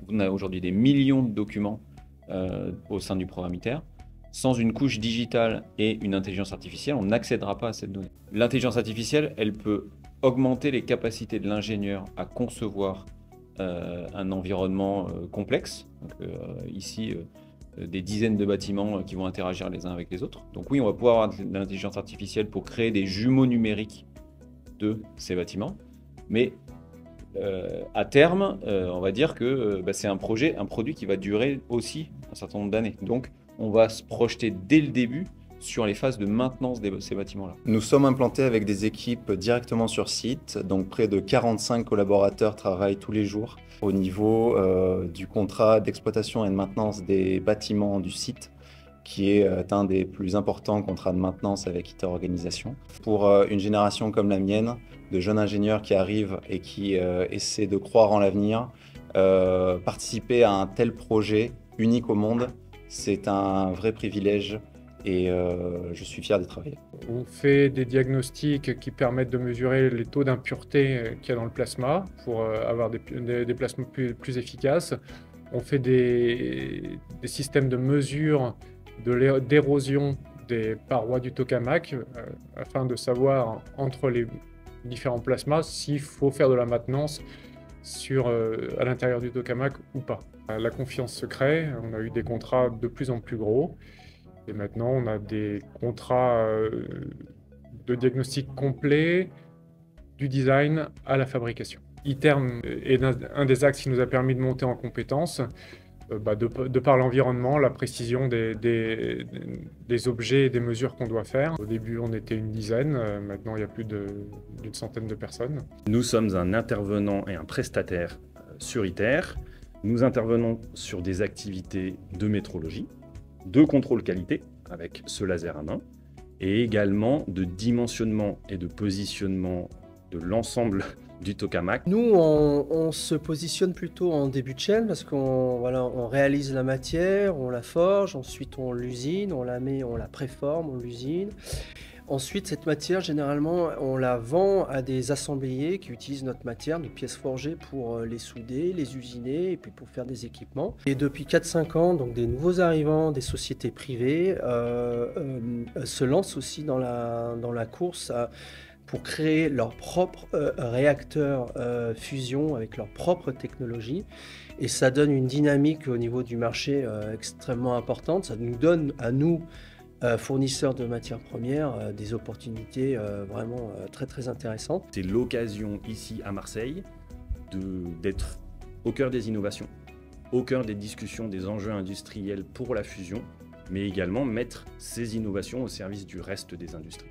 On a aujourd'hui des millions de documents au sein du programme ITER. Sans une couche digitale et une intelligence artificielle, on n'accédera pas à cette donnée. L'intelligence artificielle, elle peut augmenter les capacités de l'ingénieur à concevoir un environnement complexe. Donc, ici, des dizaines de bâtiments qui vont interagir les uns avec les autres. Donc oui, on va pouvoir avoir de l'intelligence artificielle pour créer des jumeaux numériques de ces bâtiments. Mais à terme, on va dire que c'est un produit qui va durer aussi un certain nombre d'années. Donc on va se projeter dès le début sur les phases de maintenance de ces bâtiments-là. Nous sommes implantés avec des équipes directement sur site, donc près de 45 collaborateurs travaillent tous les jours au niveau du contrat d'exploitation et de maintenance des bâtiments du site, qui est un des plus importants contrats de maintenance avec ITER Organisation. Pour une génération comme la mienne, de jeunes ingénieurs qui arrivent et qui essaient de croire en l'avenir, participer à un tel projet unique au monde, c'est un vrai privilège et je suis fier d'y travailler. On fait des diagnostics qui permettent de mesurer les taux d'impureté qu'il y a dans le plasma pour avoir des plasmas plus efficaces. On fait des systèmes de mesure d'érosion des parois du tokamak afin de savoir entre les différents plasmas s'il faut faire de la maintenance à l'intérieur du tokamak ou pas. La confiance se crée, on a eu des contrats de plus en plus gros et maintenant on a des contrats de diagnostic complet du design à la fabrication. ITER est un des axes qui nous a permis de monter en compétences de par l'environnement, la précision des objets et des mesures qu'on doit faire. Au début, on était une dizaine, maintenant il y a plus d'une centaine de personnes. Nous sommes un intervenant et un prestataire sur ITER. Nous intervenons sur des activités de métrologie, de contrôle qualité avec ce laser à main, et également de dimensionnement et de positionnement de l'ensemble du tokamak. Nous, on se positionne plutôt en début de chaîne parce on réalise la matière, on la forge, ensuite on l'usine, on la préforme, on l'usine. Ensuite, cette matière, généralement, on la vend à des assembliers qui utilisent notre matière, nos pièces forgées pour les souder, les usiner et puis pour faire des équipements. Et depuis 4-5 ans, donc des nouveaux arrivants, des sociétés privées se lancent aussi dans la course pour créer leur propre réacteur fusion avec leur propre technologie. Et ça donne une dynamique au niveau du marché extrêmement importante. Ça nous donne à nous, fournisseurs de matières premières, des opportunités vraiment très très intéressantes. C'est l'occasion ici à Marseille d'être au cœur des innovations, au cœur des discussions des enjeux industriels pour la fusion, mais également mettre ces innovations au service du reste des industries.